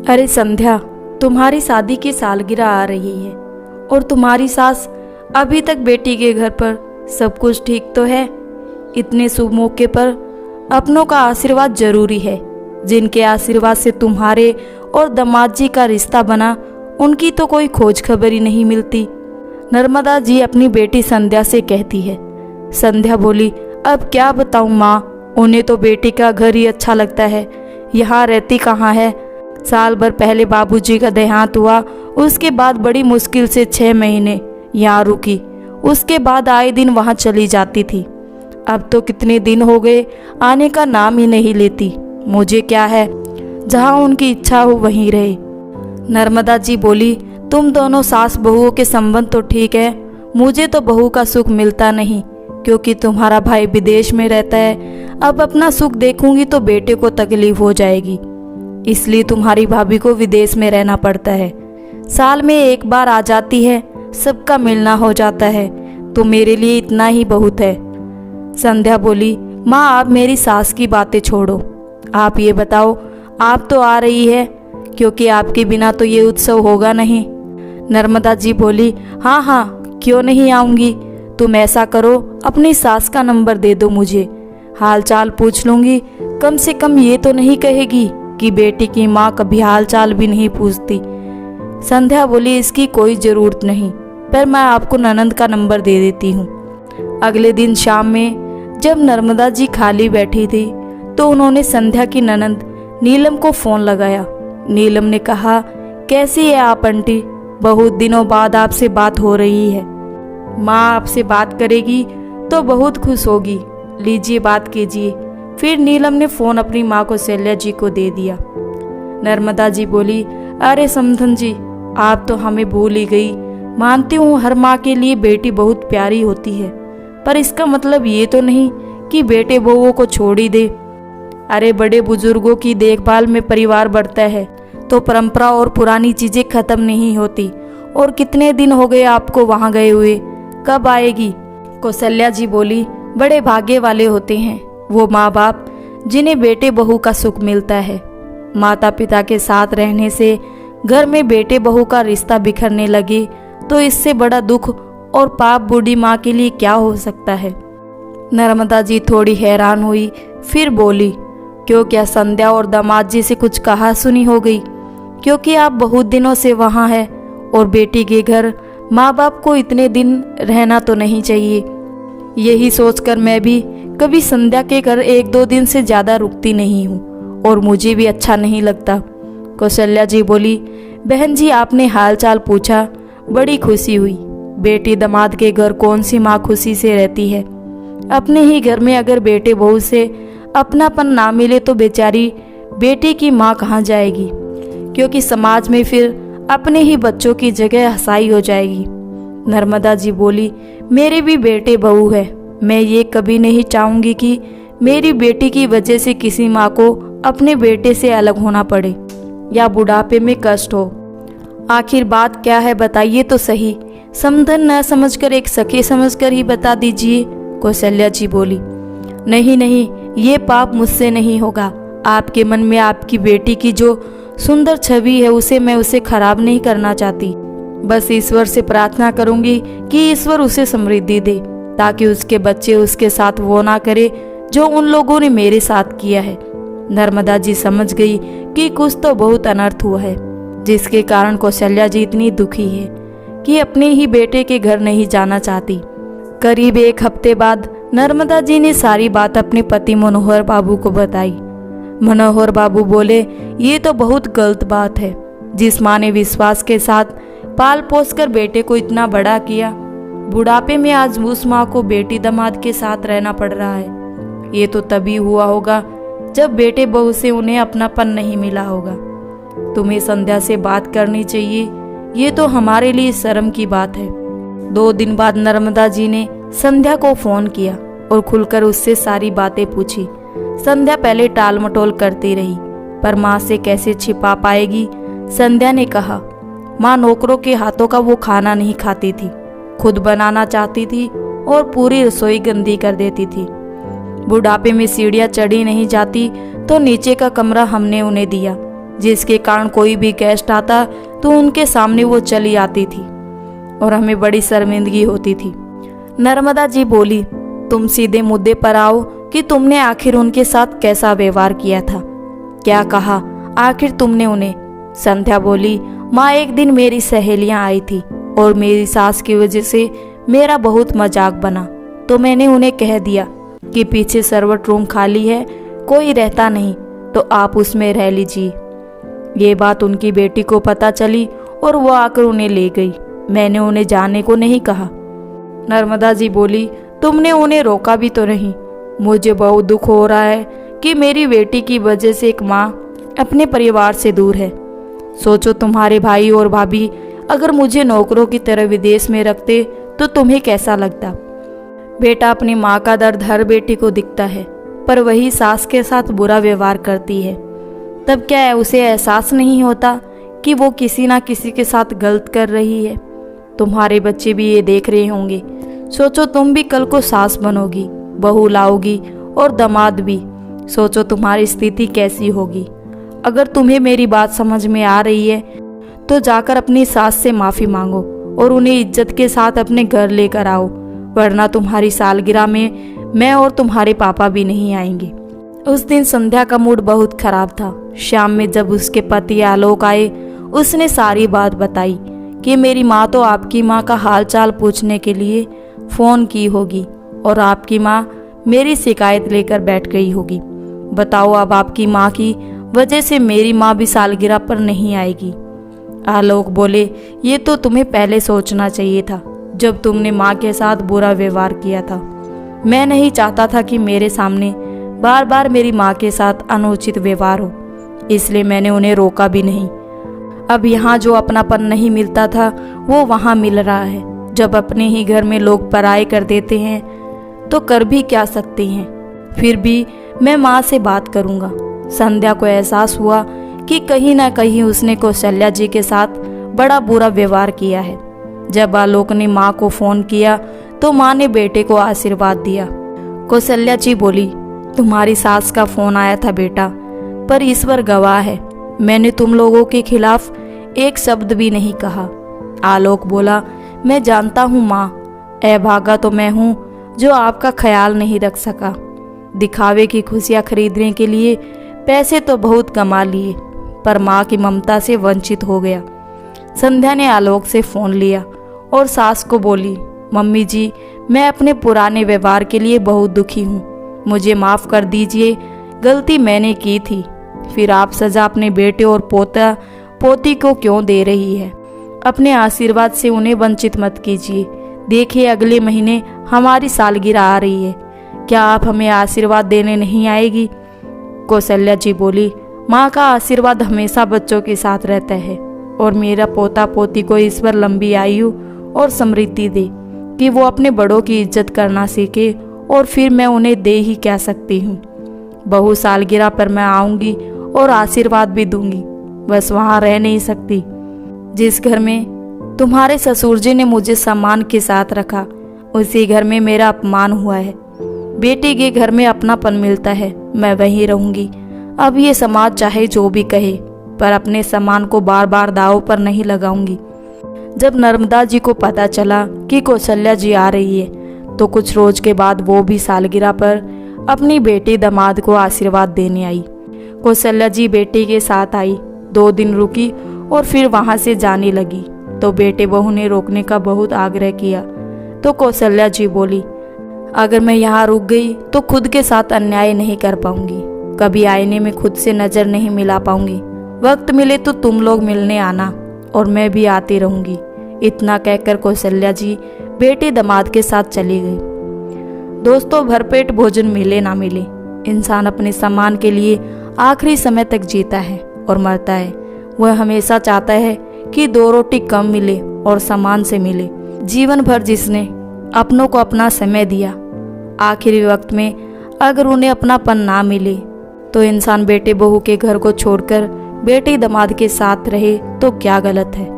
अरे संध्या, तुम्हारी शादी की सालगिरह आ रही है और तुम्हारी सास अभी तक बेटी के घर पर सब कुछ ठीक तो है। इतने शुभ मौके पर अपनों का आशीर्वाद जरूरी है। जिनके आशीर्वाद से तुम्हारे और दामाद जी का रिश्ता बना, उनकी तो कोई खोज खबर ही नहीं मिलती। नर्मदा जी अपनी बेटी संध्या से कहती है। संध्या बोली, अब क्या बताऊं माँ, उन्हें तो बेटी का घर ही अच्छा लगता है, यहाँ रहती कहाँ है। साल भर पहले बाबूजी का देहांत हुआ, उसके बाद बड़ी मुश्किल से 6 महीने यहाँ रुकी, उसके बाद आए दिन वहाँ चली जाती थी। अब तो कितने दिन हो गए आने का नाम ही नहीं लेती। मुझे क्या है, जहाँ उनकी इच्छा हो वहीं रहे। नर्मदा जी बोली, तुम दोनों सास बहुओं के संबंध तो ठीक है, मुझे तो बहू का सुख मिलता नहीं, क्योंकि तुम्हारा भाई विदेश में रहता है। अब अपना सुख देखूंगी तो बेटे को तकलीफ हो जाएगी, इसलिए तुम्हारी भाभी को विदेश में रहना पड़ता है। साल में एक बार आ जाती है, सबका मिलना हो जाता है, तो मेरे लिए इतना ही बहुत है। संध्या बोली, माँ आप मेरी सास की बातें छोड़ो, आप ये बताओ, आप तो आ रही है, क्योंकि आपके बिना तो ये उत्सव होगा नहीं। नर्मदा जी बोली, हाँ हाँ क्यों नहीं आऊँगी। तुम ऐसा करो, अपनी सास का नंबर दे दो मुझे, हाल चाल पूछ लूँगी। कम से कम ये तो नहीं कहेगी कि बेटी की माँ कभी हाल चाल भी नहीं पूछती। संध्या बोली, इसकी कोई ज़रूरत नहीं, पर मैं आपको ननंद का नंबर दे देती हूँ। अगले दिन शाम में जब नर्मदा जी खाली बैठी थी तो उन्होंने संध्या की ननंद नीलम को फ़ोन लगाया। नीलम ने कहा, कैसी है आप आंटी, बहुत दिनों बाद आपसे बात हो रही है। माँ आपसे बात करेगी तो बहुत खुश होगी, लीजिए बात कीजिए। फिर नीलम ने फ़ोन अपनी माँ कौशल्या जी को दे दिया। नर्मदा जी बोली, अरे समधन जी, आप तो हमें भूल ही गई। मानती हूँ हर माँ के लिए बेटी बहुत प्यारी होती है, पर इसका मतलब ये तो नहीं कि बेटे बहुओं को छोड़ ही दे। अरे बड़े बुजुर्गों की देखभाल में परिवार बढ़ता है तो परंपरा और पुरानी चीज़ें खत्म नहीं होती। और कितने दिन हो गए आपको वहाँ गए हुए, कब आएगी। कौशल्या जी बोली, बड़े भाग्य वाले होते हैं वो माँ बाप जिन्हें बेटे बहू का सुख मिलता है। माता पिता के साथ रहने से घर में बेटे बहू का रिश्ता बिखरने लगे तो इससे बड़ा दुख और पाप बूढ़ी माँ के लिए क्या हो सकता है। नर्मदा जी थोड़ी हैरान हुई, फिर बोली, क्यों क्या संध्या और दामाद जी से कुछ कहा सुनी हो गई, क्योंकि आप बहुत दिनों से वहाँ हैं और बेटी के घर माँ बाप को इतने दिन रहना तो नहीं चाहिए। यही सोचकर मैं भी कभी संध्या के घर 1-2 दिन से ज़्यादा रुकती नहीं हूँ और मुझे भी अच्छा नहीं लगता। कौशल्या जी बोली, बहन जी आपने हाल चाल पूछा, बड़ी खुशी हुई। बेटी दामाद के घर कौन सी माँ खुशी से रहती है। अपने ही घर में अगर बेटे बहू से अपनापन ना मिले तो बेचारी बेटी की माँ कहाँ जाएगी, क्योंकि समाज में फिर अपने ही बच्चों की जगह हंसाई हो जाएगी। नर्मदा जी बोली, मेरे भी बेटे बहू है, मैं ये कभी नहीं चाहूँगी कि मेरी बेटी की वजह से किसी माँ को अपने बेटे से अलग होना पड़े या बुढ़ापे में कष्ट हो। आखिर बात क्या है बताइए तो सही, समधन न समझकर एक सखे समझकर ही बता दीजिए। कौशल्या जी बोली, नहीं नहीं, ये पाप मुझसे नहीं होगा। आपके मन में आपकी बेटी की जो सुंदर छवि है उसे खराब नहीं करना चाहती। बस ईश्वर से प्रार्थना करूंगी कि ईश्वर उसे समृद्धि दे, ताकि उसके बच्चे उसके साथ वो ना करे जो उन लोगों ने मेरे साथ किया है। नर्मदा जी समझ गई कि कुछ तो बहुत अनर्थ हुआ है, जिसके कारण कौशल्या जी इतनी दुखी है कि अपने ही बेटे के घर नहीं जाना चाहती। करीब 1 हफ्ते बाद नर्मदा जी ने सारी बात अपने पति मनोहर बाबू को बताई। मनोहर बाबू बोले, ये तो बहुत गलत बात है। जिस माँ ने विश्वास के साथ पाल पोस कर बेटे को इतना बड़ा किया, बुढ़ापे में आज उस माँ को बेटी दामाद के साथ रहना पड़ रहा है। ये तो तभी हुआ होगा जब बेटे बहू से उन्हें अपनापन नहीं मिला होगा। तुम्हें संध्या से बात करनी चाहिए, ये तो हमारे लिए शर्म की बात है। 2 दिन बाद नर्मदा जी ने संध्या को फोन किया और खुलकर उससे सारी बातें पूछी। संध्या पहले टाल मटोल करती रही, पर माँ से कैसे छिपा पाएगी। संध्या ने कहा, माँ नौकरों के हाथों का वो खाना नहीं खाती थी, खुद बनाना चाहती थी और पूरी रसोई गंदी कर देती थी। बुढ़ापे में सीढ़ियाँ चढ़ी नहीं जाती तो नीचे का कमरा हमने उन्हें दिया। जिसके कारण कोई भी गेस्ट आता तो उनके सामने वो चली आती थी और हमें बड़ी शर्मिंदगी होती थी। नर्मदा जी बोली, तुम सीधे मुद्दे पर आओ कि तुमने आखिर उनके साथ कैसा व्यवहार किया था, क्या कहा आखिर तुमने उन्हें? संध्या बोली, माँ एक दिन मेरी सहेलियां आई थी और मेरी सास की वजह से मेरा बहुत मजाक बना, तो मैंने उन्हें कह दिया कि पीछे सर्वट रूम खाली है, कोई रहता नहीं तो आप उसमें रह लीजिए। ये बात उनकी बेटी को पता चली और वो आकर उन्हें ले गई। मैंने उन्हें जाने को नहीं कहा। नर्मदा जी बोली, तुमने उन्हें रोका भी तो नहीं। मुझे बहुत दुख हो रहा है कि मेरी बेटी की वजह से एक माँ अपने परिवार से दूर है। सोचो तुम्हारे भाई और भाभी अगर मुझे नौकरों की तरह विदेश में रखते तो तुम्हें कैसा लगता? बेटा, अपनी माँ का दर्द हर बेटी को दिखता है, पर वही सास के साथ बुरा व्यवहार करती है, तब क्या उसे एहसास नहीं होता कि वो किसी ना किसी के साथ गलत कर रही है? तुम्हारे बच्चे भी ये देख रहे होंगे। सोचो तुम भी कल को सास बनोगी, बहू लाओगी और दामाद भी। सोचो तुम्हारी स्थिति कैसी होगी। अगर तुम्हें मेरी बात समझ में आ रही है तो जाकर अपनी सास से माफ़ी मांगो और उन्हें इज्जत के साथ अपने घर लेकर आओ, वरना तुम्हारी सालगिरह में मैं और तुम्हारे पापा भी नहीं आएंगे। उस दिन संध्या का मूड बहुत खराब था। शाम में जब उसके पति आलोक आए, उसने सारी बात बताई कि मेरी माँ तो आपकी माँ का हाल चाल पूछने के लिए फ़ोन की होगी और आपकी माँ मेरी शिकायत लेकर बैठ गई होगी। बताओ, अब आपकी माँ की वजह से मेरी माँ भी सालगिरह पर नहीं आएगी। आलोक बोले, ये तो तुम्हें पहले सोचना चाहिए था जब तुमने माँ के साथ बुरा व्यवहार किया था। मैं नहीं चाहता था कि मेरे सामने बार बार मेरी माँ के साथ अनुचित व्यवहार हो, इसलिए मैंने उन्हें रोका भी नहीं। अब यहाँ जो अपनापन नहीं मिलता था वो वहाँ मिल रहा है। जब अपने ही घर में लोग पराये कर देते हैं तो कर भी क्या सकते हैं। फिर भी मैं माँ से बात करूँगा। संध्या को एहसास हुआ कि कहीं ना कहीं उसने कौशल्या जी के साथ बड़ा बुरा व्यवहार किया है। जब आलोक ने माँ को फ़ोन किया तो माँ ने बेटे को आशीर्वाद दिया। कौशल्या जी बोली, तुम्हारी सास का फ़ोन आया था बेटा, पर ईश्वर गवाह है मैंने तुम लोगों के खिलाफ एक शब्द भी नहीं कहा। आलोक बोला, मैं जानता हूँ माँ, अभागा तो मैं हूँ जो आपका ख्याल नहीं रख सका। दिखावे की खुशियाँ खरीदने के लिए पैसे तो बहुत कमा लिए, पर माँ की ममता से वंचित हो गया। संध्या ने आलोक से फ़ोन लिया और सास को बोली, मम्मी जी, मैं अपने पुराने व्यवहार के लिए बहुत दुखी हूँ, मुझे माफ़ कर दीजिए, गलती मैंने की थी। फिर आप सज़ा अपने बेटे और पोता पोती को क्यों दे रही है? अपने आशीर्वाद से उन्हें वंचित मत कीजिए। देखिए, अगले महीने हमारी सालगिरह आ रही है, क्या आप हमें आशीर्वाद देने नहीं आएगी? कौशल्या जी बोली, माँ का आशीर्वाद हमेशा बच्चों के साथ रहता है और मेरा पोता पोती को ईश्वर लंबी आयु और समृद्धि दे कि वो अपने बड़ों की इज्जत करना सीखे, और फिर मैं उन्हें दे ही क्या सकती हूँ। बहू सालगिरह पर मैं आऊँगी और आशीर्वाद भी दूंगी, बस वहाँ रह नहीं सकती। जिस घर में तुम्हारे ससुर जी ने मुझे सम्मान के साथ रखा, उसी घर में मेरा अपमान हुआ है। बेटी के घर में अपनापन मिलता है, मैं वहीं रहूंगी। अब ये समाज चाहे जो भी कहे, पर अपने सम्मान को बार बार दांव पर नहीं लगाऊंगी। जब नर्मदा जी को पता चला कि कौशल्या जी आ रही है, तो कुछ रोज के बाद वो भी सालगिरह पर अपनी बेटी दामाद को आशीर्वाद देने आई। कौशल्या जी बेटे के साथ आई, 2 दिन रुकी और फिर वहाँ से जाने लगी। तो बेटे बहू ने रोकने का बहुत आग्रह किया, तो कौशल्या जी बोली, अगर मैं यहाँ रुक गई तो खुद के साथ अन्याय नहीं कर पाऊंगी, कभी आईने में खुद से नज़र नहीं मिला पाऊंगी। वक्त मिले तो तुम लोग मिलने आना और मैं भी आती रहूंगी। इतना कहकर कौशल्या जी बेटे दामाद के साथ चली गई। दोस्तों, भरपेट भोजन मिले ना मिले, इंसान अपने सम्मान के लिए आखिरी समय तक जीता है और मरता है। वह हमेशा चाहता है कि 2 रोटी कम मिले और सम्मान से मिले। जीवन भर जिसने अपनों को अपना समय दिया, आखिरी वक्त में अगर उन्हें अपनापन ना मिले तो इंसान बेटे बहू के घर को छोड़कर बेटे दामाद के साथ रहे तो क्या गलत है।